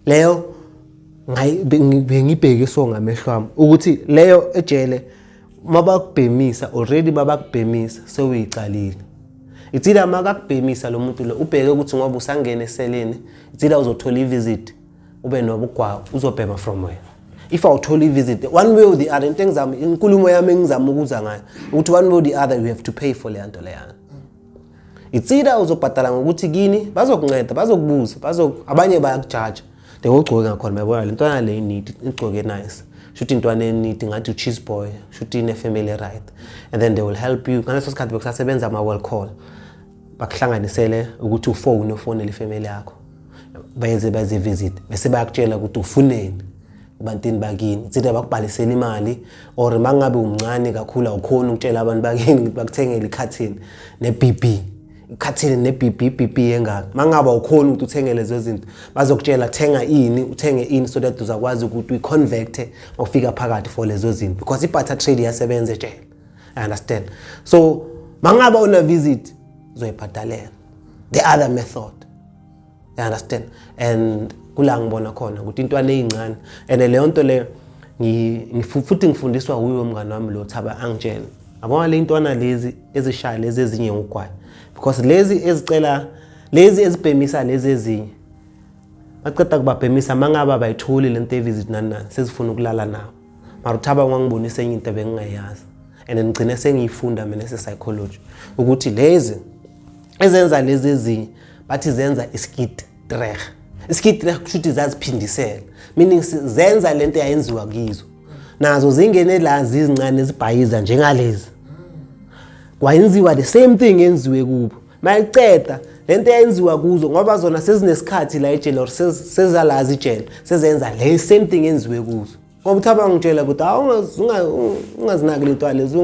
leyo ngibheke songa amehlo ami ukuthi leyo ejele mabakubhemisa already babakubhemisa sewuyicalile. Itsila makakubhemisa lo muntu lo ubheke ukuthi ngoba usangena eseleni itsila uzothola ivisit ube nobugwayi uzobhema from where. If awuthola ivisit one way or the other into engizama inkulumo yami engizama ukuza ngayo ukuthi one way or the other you have to pay for le nto leyana. Itsila uzobhadala ngokuthi kini bazokunceda bazokubuza abanye bayakujaja they ogcoke ngakhona bayabona lentwana le need igcoke nice shuthi intwana enidi ngathi u cheese boy shuthi ine family right and then they will help you ngaleso sikhathi bekusasebenza ama well call bakuhlanganisele ukuthi ufone ufonele ifamily yakho baze visit bese bayakutshela ukuthi ufuneni kubantini bakini itsila bakubhalisela imali or mangabe umncane kakhulu awukhona ukutshela abantu bakini bakuthengele ikhathini ne BB ikhathini ne BB engaka mangaba ukhona ukuthi uthenge lezo zinto bazokutshela thenga ini uthenge ini so that uzakwazi ukuthi uyiconvert ufika phakathi for lezo zinto because ibarter trade iyasebenza ejele. I understand. So mangaba una visit uzoyibhadalela the other method. I understand. And kula ngibona khona ukuthi intwana ezincane and leyo nto le futhi ngifundiswa uyo umngane wami lo Thaba angitshela abona le intwana lezi ezishaya lezi ezinye ngugwayi because lezi ezicela lezi ezibhemisa lezi ezinye baqeda kubabhemisa mangaba bayitholi lento evisit nani sezifuna ukulala nawo mara Thaba ngangibonisa enye into bengingayazi and ngigcine sengiyifunda mina psychology ukuthi lezi ezenza lezi ezinye bathi zenza iskidreg kushuthi zaziphindisela meaning zenza lento yayenziwa kizo nazo zingene la zizincane ezibhayiza njengalezi kwayenziwa the same thing yenziwe kubo mayiceda lento yayenziwa kuzo ngoba zona sezinesikhathi la ejele or sezalazi ejele sezenza le same thing yenziwe kuzo ngoba Thaba ngitshela ukuthi ungazinaki lento lezi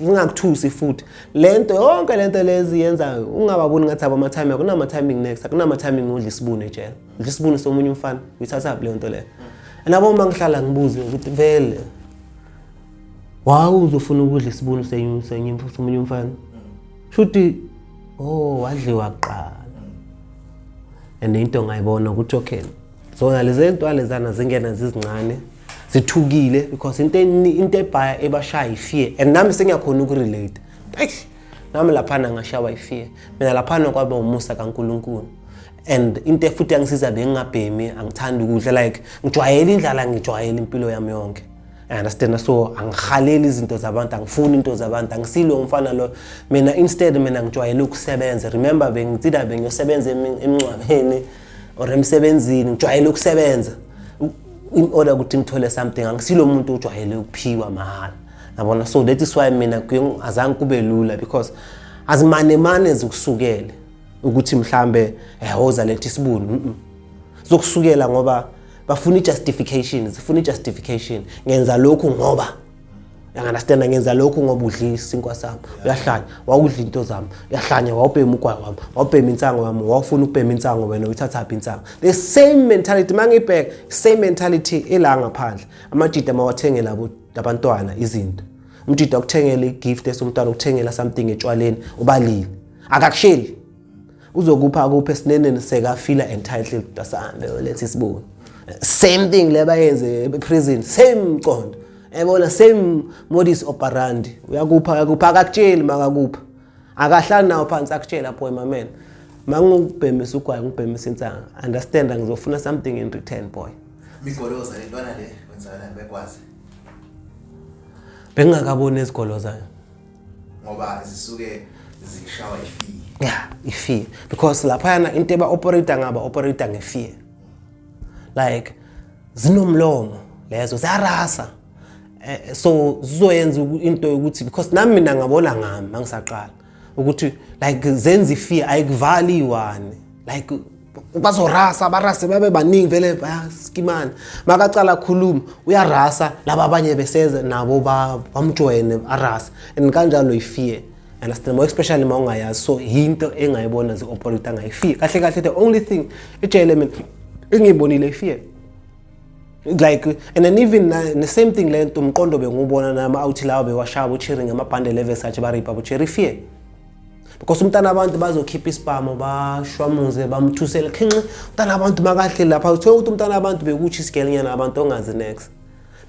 ungakuthusi futhi lento yonke lento lezi yenza ungababoni ngathi ama time kunama timing next akunama timing udla isibune ejele udla isibune somunye umfana uyithatha le nto le nabo mangihlala ngibuze ukuthi vele uzofuna ukudla isibunu somunye umfana shuthi wadliwa kuqala and into ngayibona ukuthi okay zona lezi zinto alezana zingena zizincane zithukile because into ebhaya ebashaya ifear and nami sengiyakhona ukurelate nami laphana ngashawa ifear mina laphana kwaba umusa kaNkulunkulu and into futhi angisiza bengingabhemi angithanda ukudla like ngijwayele indlala ngijwayele impilo yami yonke. I understand. So angikhaleli izinto zabantu angifuni into zabantu angisilo umfana lo mina instead mina ngijwayele ukusebenza remember bengitsida bengiyosebenza emncwabeni or emsebenzini ngijwayele ukusebenza in order ukuthi ngithole something angisilo umuntu ojwayele ukuphiwa mahala yabona so that is why mina azange kube lula because azimane zikusukele ukuthi mhlambe hoza lethi isibunu zokusukela ngoba bafuna justification ngenza lokhu ngoba understand ngenza lokhu ngoba udla isinkwa sami uyahlanya wawudla into zami uyahlanya wawubhema ugwayi wami wawubhema insango wami wafuna ukubhema insango wena uyithatha phi insango the same mentality mangibheka same mentality ela ngaphandle amajida mawathenge labo abantwana izinto umjida ukuthengela igift esomntwana ukuthengela something etshwaleni ubalile akakusheli uzokupha akuphe esineneni sekafila entitled dasambe lethi sibone same thing leba yenze prison same mqondo ebona same modus operandi uyakupha akakutsheli makakupha akahlali nawo phansi akutshela boy my man mangubhemisa ugwayi ngibhemisa insanga understand ngizofuna something in return boy migoloza lentwana le wenzakala bekwazi bengakabona ezigolozayo ngoba zisuke zishawa ifear ifear because lapha yana into eba operator ngefear like zinomlomo lezo ziyarasa so zizoyenza into ukuthi because nami mina ngabona ngami mangisaqala ukuthi like zenza ifear ayikuvali iwane like bazorasa barase babe baningi vele baskimana makacala khuluma uyarasa laba abanye beseze nabo bamjoyene arasa and kanjalo ifear understand more especially mawungayazi so into engayibona zi-operator ngayifear kahle the only thing ejele mina engiyibonile ifear like and then even the same thing lento umqondo bengubona nama out lawo bewashaba ucherry ngamabhandle level sathi baripa ucherry fear because umntana abantu bazokhipha isibhamu bashwamuze bamthusele khinqi umntana abantu makahle lapha uthola ukuthi umntana abantu bekuthi isigelenyana abantu ongazi next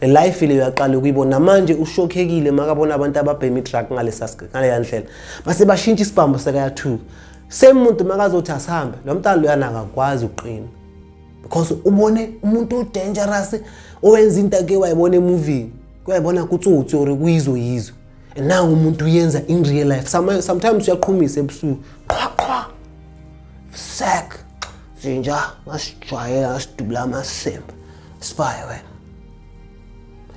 le life ile uyaqala ukuyibona manje ushokhekile makabona abantu ababhema idrug ngaleya ndlela base bashintsha isibhamu sekaya 2 same umuntu makazothi asihambe lo mntana uyana akakwazi uqina because ubone umuntu dangerous owenza into ake wayibona emovie kuyayibona kutsotsi or kuyizo yizo and now umuntu uyenza in real life sometimes uyaqhumisa ebusuku qwa sack sinja masijwayela asidubula amasembe sifaye wena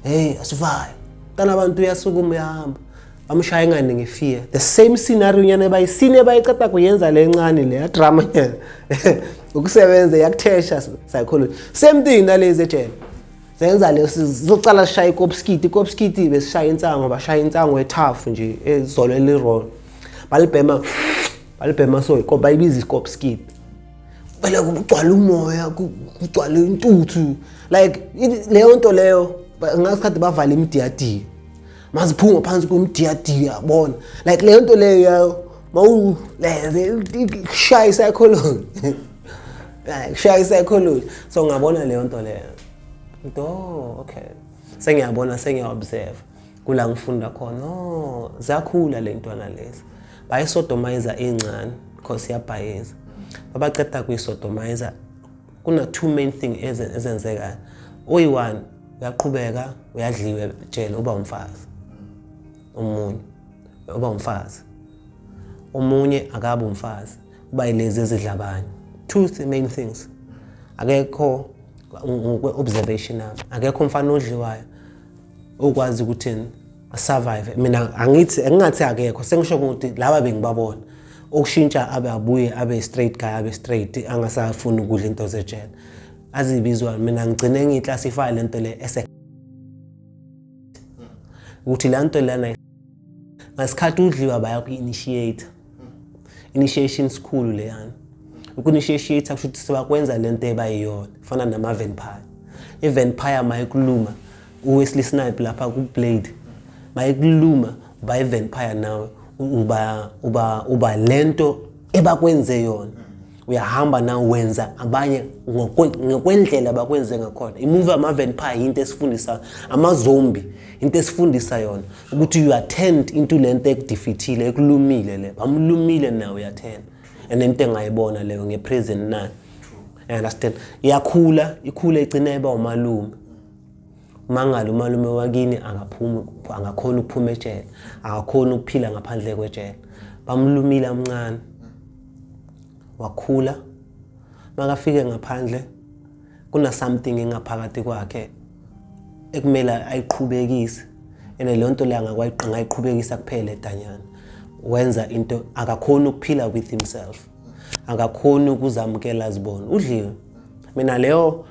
hey asifaye kana abantu uyasukuma uyahamba amshaya ngane ngefear the same scenario nyane bayisine bayiceda kuyenza lencane le drama nyane ukusebenza yakuthesha psychology same thing nalezi ejele senza le sizocala sishaya ikopskiti besishaya insango bashaya insango etough nje ezolo elirol balibhema so ikoba ibiza ikopskiti bele kugcwala umoya kugcwala intuthu like leyo nto leyo ngasikhathi bavala imidiyadi maziphuma phansi kwemidiyadi yabona like leyo nto leyo mawu shaya psychology shaya psychology so ngabona leyo nto leyo okay sengiyabona sengiyaobserve kula ngifunda khona zakhula le ntwana lezi bayisodomizer encane because yabhayeza babaceda kuyisodomizer kuna 2 main thing ezenzeka oyi1 uyaqhubeka uyadliwe tshela uba umfazi omunye uba umfazi omunye akabe umfazi uba ilezi ezidlabanye 2 main things akekho observation akekho umfana odliwayo okwazi ukuthi survive mina angithi akekho sengisho ukuthi laba bengibabona okushintsha abuye abe straight guy abe straight angasafuni ukudla into zejele azibizwa mina ngigcine ngiclassify lento le ukuthi lento lana ngasikhathi udliwa bayaku initiation school leyana ukunitiate kusho ukuthi sebakwenza lento ebayiyona fana nama vampire i-vampire mayikuluma uWesley Snipes lapha ku Blade mayikuluma by vampire nawe uba lento ebakwenze yona uyahamba nawe wenza abanye ngokwendlela bakwenze ngakhona imovie ama vampire into esifundisa ama zombie into esifundisa yona ukuthi you attend into lento ekudefeatile ekulumile le bamlumile nawe uyattend and into engayibona leyo ngepresent na understand iyakhula igcina eba umalume mangalo umalume wakini angakhona ukuphuma ejele akakhona ukuphila ngaphandle kwejele bamlumile amncane wakhula makafike ngaphandle kuna something engaphakathi kwakhe ekumele ayiqhubekise ene lonto la ngayiqhubekisa kuphela edanyana wenza into akakhona ukuphila with himself akakhona ukuzamukela azibona udliwe mina leyo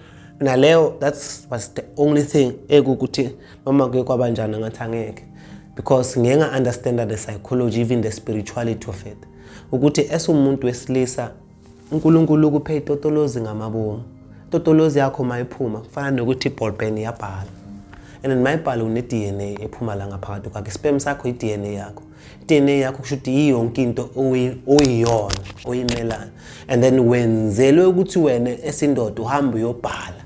was the only thing ekukuthi noma ke kwabanjani ngathi angeke because ngeke understand the psychology even the spirituality of it ukuthi esumuntu wesilisa uNkulunkulu ukuphe itotolozi ngamabomu itotolozi yakho mayiphuma kufana nokuthi ballpen iyabhala and mayibhala une DNA ephuma la ngaphakathi kwakhe sperm sakho iDNA yakho iDNA yakho kusho ukuthi yonke into oyiyona oyimelana and then wenzelwe ukuthi wena esindoda uhamba uyobhala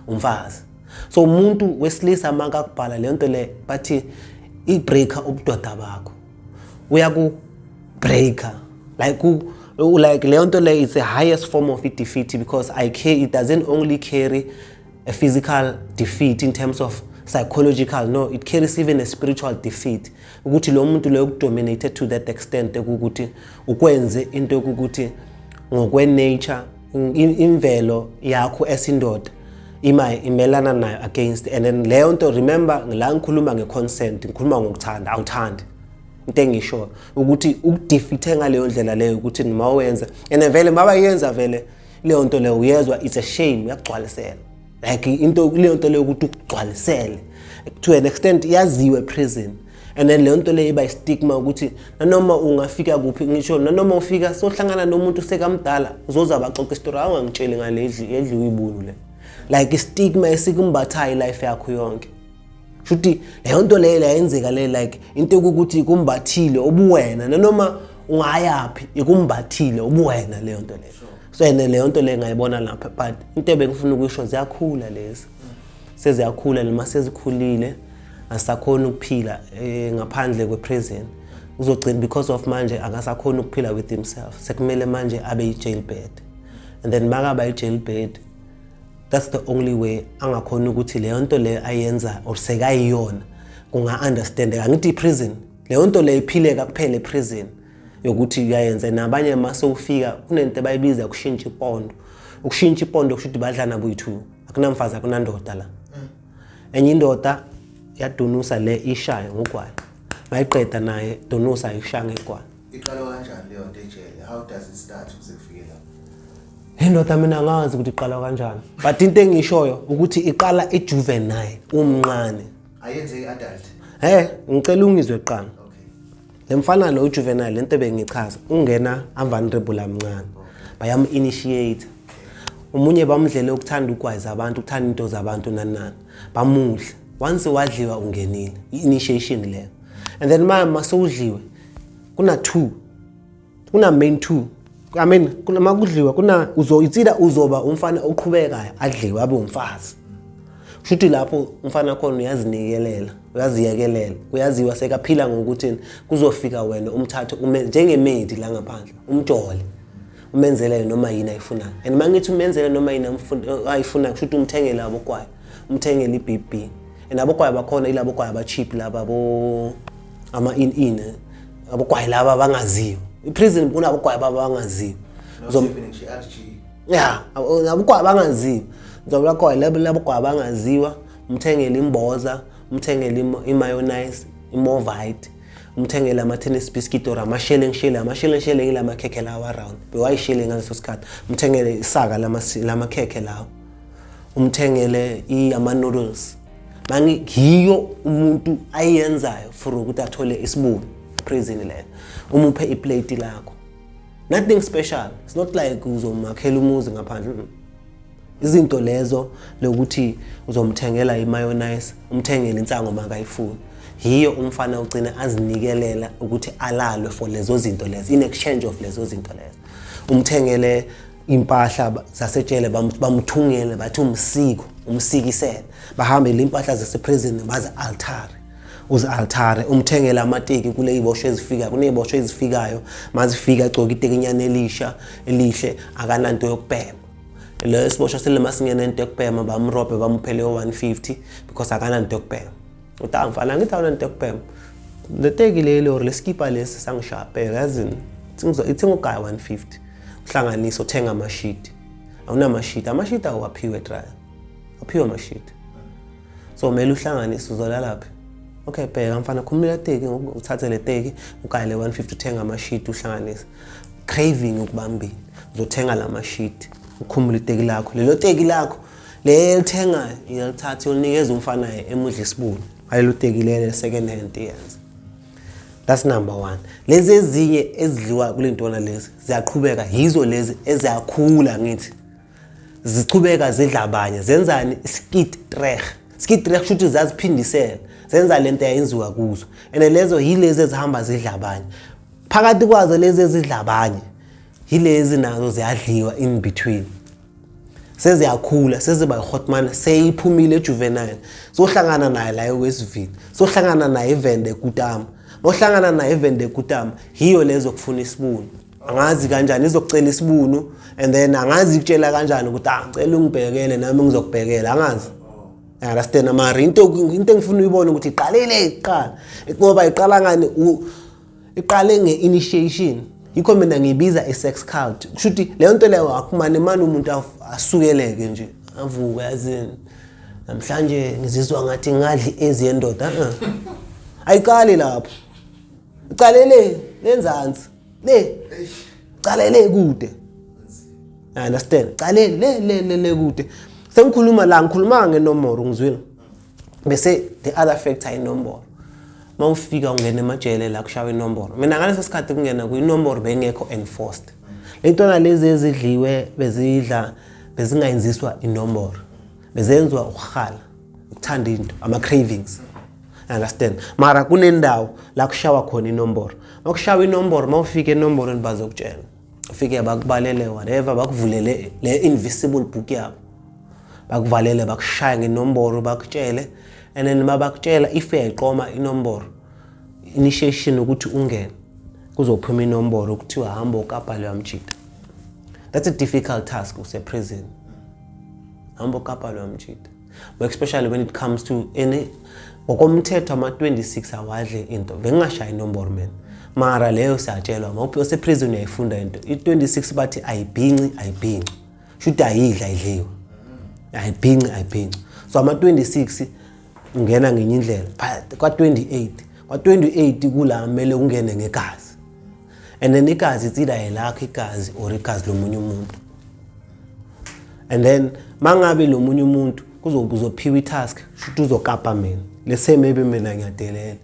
umfazi so umuntu wesilisa makakubhala le nto le bathi ibreaker ubudoda bakho uyaku breaker like leyo nto le is the highest form of defeat because it doesn't only carry a physical defeat in terms of psychological no it carries even a spiritual defeat ukuthi lo muntu lo dominated to that extent ukuthi ukwenze into ukuthi ngokwe nature imvelo yakho esindoda imelana nayo against and then leyo nto remember la ngikhuluma ngeconsent ngikhuluma ngokuthanda awuthandi into engisho ukuthi ukudefeat ngaleyo ndlela leyo ukuthi nima wenza and vele maba yenza vele leyo nto leyo uyezwa it's a shame yakugcwalisela like into leyo nto leyo ukuthi ukugcwalisele to an extent yaziwe prison and then leyo nto leyo iba stigma ukuthi nanoma ungafika kuphi ngisho nanoma ufika sohlangana nomuntu sekamdala uzoza baxoxa story awangitsheli ngale edliwe ibulu le like stigma esikumbathayo life yakho yonke shuthi leyo nto leyo yenzeka le like into ukuthi kumbathile obuwena nanoma ungayapi ikumbathile ubuwena leyo nto leyo so ene leyo nto le ngayibona lapha but into ebengifuna ukuyisho ziyakhula lezi seziyakhula lema sezikhulile asakhona ukuphila ngaphandle kweprison uzogcina because of manje akasakhona ukuphila with himself sekumele manje abe i-jailbed and then makaba i-jailbed that's the only way angakhona ukuthi leyo nto le ayenza or sekayiyona kunga-understandeka ngithi i-prison leyo nto le iphileka kuphela e-prison yokuthi uyayenza nabanye mase ufika kunento bayibiza ukushintsha ipondo ukushintsha ipondo kusho ukuthi badlana boyi-2 akunamfazi akunandoda la enye indoda yadunusa le ishayo ngogwayi mayiqeda naye donusa ishaya ngegwayi iqala kanjani leyo nto ejele how does it start ukuze kufike lapho indoda mina ngazi ukuthi iqala kanjani but into engishoyo ukuthi iqala ejuvenile umncane ayenze i-adult ngicela ungizwe qala lemfana lo juvenile lento bengichaza ungena vulnerable amncane bayam initiate umunye bamdlele ukuthanda ukwazi abantu ukuthanda into zabantu nanani bamudle once wadliwa ungenile initiation leyo and then mase udliwe kuna 2 kuna main 2 I mean kuna makudliwa kuna uzoyitsida uzoba umfana oqhubekayo adliwe abe umfazi kushuthi lapho umfana khona uyazinikelela uyaziyekelela uyaziwa sekaphila ngokuthi kuzofika wena umthathe njengemaid la ngaphandle umjole umenzele noma yini ayifunayo and mangithi umenzele noma yini ayifunayo kushuthi umthengele abogwayi umthengele iBB and abogwayi bakhona ilabo gwayi abacheap laba bo ama-in abogwayi laba bangaziyo iprison kunabogwayi babangaziyo abogwayi bangaziyo ngizoba gwayi labo gwayi bangaziwa umthengele imboza umthengele imayonnaise imovite umthengele ama-tennis biscuit or amasheleng ilamakhekhe lawo around bewayishele ngaleso sikhathi umthengele isaka lamakhekhe lawo umthengele ama-noodles ngiyo umuntu ayenzayo for ukuthi athole isibuni prison leyo umuphe iplate lakho nothing special it's not like uzomakhela umuzi ngaphandle izinto lezo lokuthi uzomthengela imayonnaise umthengele insango makayifuni hiyo umfana ugcina azinikelela ukuthi alalwe for lezo zinto lezo in exchange of lezo zinto lezo umthengele impahla zasetshele bamthungele bathi umsikisele bahambe impahla zaseprison baza altare uze altare umthengele amateki kule iboshwe ezifika kuneziboshwe ezifikayo mazifika agcoka itekinyane elihle akananto yokubhema le siboshwe selemasinyane into yokubhema bamrobhe bamphele 150 because akananto yokubhema utamfana ngithi awunanto yokubhema le teki lelo or leskipa lesi sangishape yazini ithenga ugaya 150 uhlanganisa uthenga amashiti awunamashiti amashiti awaphiwe trial aphiwe amashiti so mele uhlanganise uzolala laphi okay bheka mfana khumula teki uthathe le teki ukayile 150 uthenga amashiti uhlanganisa craving ukubambini uzothenga la mashiti ukhumula iteki lakho lelo teki lakho lelithengayo iyalithatha unikeza umfana emudla isibuni ayelo teki lele second hand yenza that's number 1 lezi ezinye ezidliwa kulentona lezi ziyaqhubeka yizo lezi eziyakhula ngithi ziqhubeka zidla abanye zenzani skid trek futhi zaziphindisela zenza lento yayenziwa kuzo and lezo yilezi ezihamba zidla abanye phakathi kwazo lezi ezidla abanye yilezi nazo ziyadliwa in between seziyakhula seziba ihotman seyiphumile ejuvenile sohlangana naye la wesivini sohlangana naye evende kutama mohlangana naye evende kutama hiyo lezo kufuna isibuni angazi kanjani izokucela isibunu and then angazi ukutshela kanjani ukuthi ngicela ungibhekele nami ngizokubhekela angazi understand mari into engifuna uyibone ukuthi iqalele ngoba iqala ngani iqale nge-initiation yikho mina ngibiza i-sex cult kushuthi leyo nto leyo akumane manje umuntu asukeleke nje avuka yazini namhlanje ngizizwa ngathi ngadli eziyendoda ayiqali lapho iqalele lenzansi qalele kude understand qalele kude sengikhuluma la ngikhuluma ngenombolo ngizwile bese the other factor inombolo mawufika ungena emajele la kushawa inombolo mina ngaleso sikhathi kungena kuyinombolo bengekho enforced lentona lezi ezidliwe bezingayenziswa inombolo bezenziwa ukukhala ukuthanda into ama cravings understand mara kunendawo la kushawa khona inomboro makushawa inomboro mawufika enomborweni bazokutshela ufike bakubalele whatever bakuvulele le invisible book yabo bakuvalele bakushaya ngenomboro bakutshele and then mabakutshela if uyayiqoma inomboro initiation ukuthi ungene kuzophuma inomboro ukuthiwa hamba ukapa leyo mjida. That's a difficult task use prison. Hamba ukapa leyo mjida. But especially when it comes to any ngokomthetho ama 26 awadle into bengashaya inomboro man mara leyo siyatshelwa mawuphi ose prison uyayifunda into i26 bathi ayibhinci should ayidla idliwa ayibhinci so ama 26 ungena ngenye indlela kwa 28 kula kumele ungene ngegazi and then igazi itsida yelakho igazi or igazi lomunye umuntu and then mangabe lomunye umuntu kuzophiwa itask should uzokapa mina lese maybe mina ngiyadelela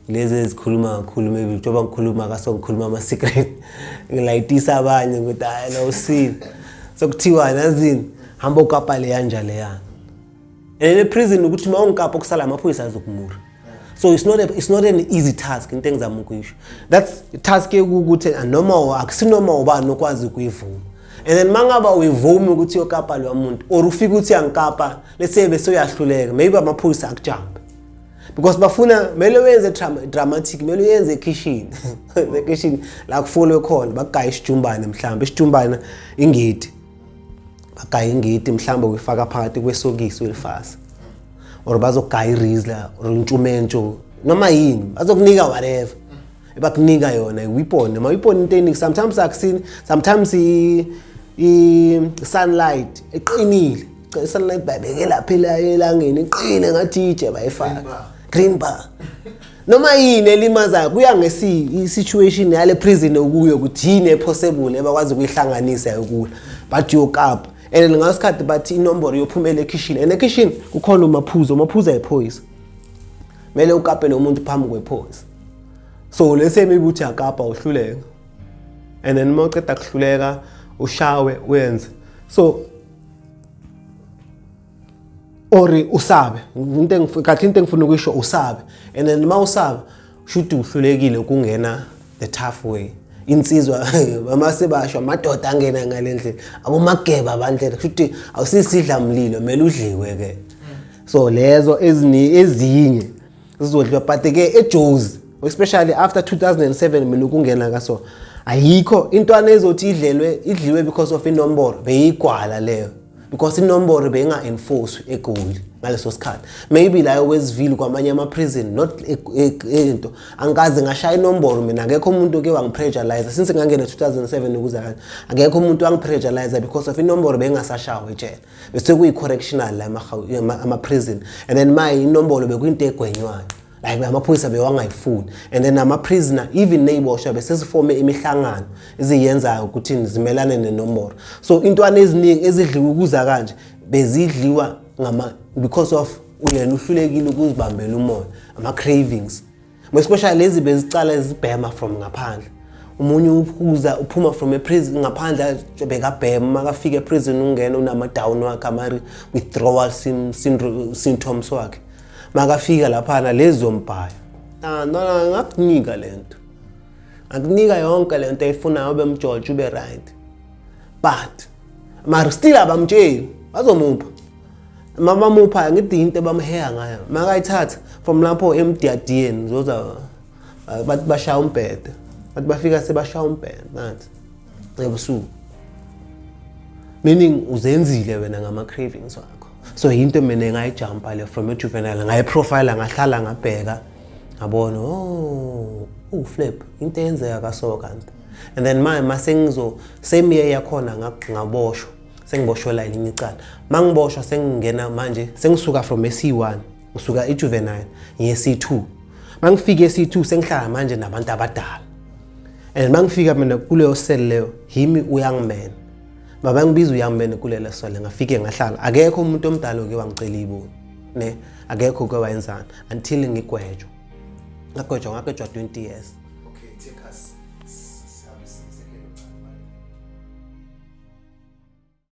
lezi ezikhuluma kakhulu maybe njengoba ngikhuluma kaso ngikhuluma ama secret ngilayitisa abanye ukuthi hayi no sin sokuthiwa nazini hamba ukapa le yanja le yana and in prison ukuthi mawungikapa kusala amaphoyisa azokumura so it's not an easy task into engizama ukuyisho that's task ukuthi noma akusinoma ubani okwazi ukuyivuma and then mangaba uyivuma ukuthi yokapa lo muntu or ufika uthi angikapa lese bese uyahluleka maybe amaphoyisa akujump because bafuna mele wenze dramatic mele uyenze kitchen the kitchen la kufolwe khona bagaya isijumbane mhlawumbe isijumbane ingidi bagaya ingidi mhlawumbe uyifaka phakathi kwesokisi ulifasa or bazogaya irizla or intshumentsho noma yini bazokunika whatever ebakunika yona iweapon noma weapon into sometimes akusini sometimes i sunlight eqinile sunlight babekela phela elangeni iqine ngathi ije bayifaka green bar noma yini elimazayo kuya ngesi situation yale prison okuyo ukuthi yini possible ebakwazi ukuyihlanganisa yokula but you up and ngasikhathi bathi inombolo yophumela ekitchen and ekitchen kukhona umaphuzo ephoyisa mele ukape lo muntu phambi kwephoyisa so lese maybe uthi akapa uhluleka and then mawuqeda kuhluleka ushawe wenze so ori usabe into engifuna ukuyisho usabe and then mawusabe should uhlulekile ukungena the tough way insizwa amasebasho amadoda angena ngalendlela abomageba abandlela should awusisidla umlilo mele udliwe ke so lezo ezinye sizodliwa but ke eJozi especially after 2007 mina ukungena kaso ayikho intwana ezothi idliwe because of inomboro beyigwala leyo because inomboro beyinga enforce eGoli ngaleso sikhathi maybe la wesivile kwamanye ama prison not into angaze ngashaya inomboro mina akekho umuntu ke wangipressurize since ngangena 2007 ukuza kanje akekho umuntu wangipressurize because of inomboro bengasashawa ejele bese kuyi correctional la ama prison and then my inomboro bekuyinto egwenywayo like amaphoyisa bewangayifuni and then ama prisoner even neighborhood bese sifome imihlangano eziyenzayo ukuthi zimelane nenomboro so intwana eziningi ezidliwa ukuza kanje bezidliwa because of uyena uhlulekile ukuzibambela umoya ama cravings especially lezi bezicala ezibhema from ngaphandle umunye uphuma from a prison ngaphandle bekabhema makafika eprison ungena unama down wakhe ama withdrawal symptoms wakhe makafika lapha lezo mbhayo ngakunika lento akunika yonke lento ayifuna ube mjojo ube right but mar still abamtsheli bazomupha mama mupha ngithi into bamheya ngayo makayithatha from lapho emdiyadiyeni zoza bathi bashaya umbhede bathi bafika sebashaya umbhede nathi ebusuku meaning uzenzile wena ngama cravings wakho so into mina ngayijumpa le from juvenile ngayiprofile ngahlala ngabheka ngabona flip into yenzeka kaso kanti and then masengizo same year yakhona ngaboshwa sengiboshwe la elinye icala mangiboshwa sengingena manje sengisuka from C1 ngisuka ejuvenile ngiye C2 mangifika eC2 sengihlala manje nabantu abadala and mangifika mina kuleyo cell leyo himi uyangimena baba ngibiza uyangimena kulela sole ngafike ngahlala akekho umuntu omdala oke wangicela iboni ne akekho ke wayenzana until ngigwejwa ngagwejwa 20 years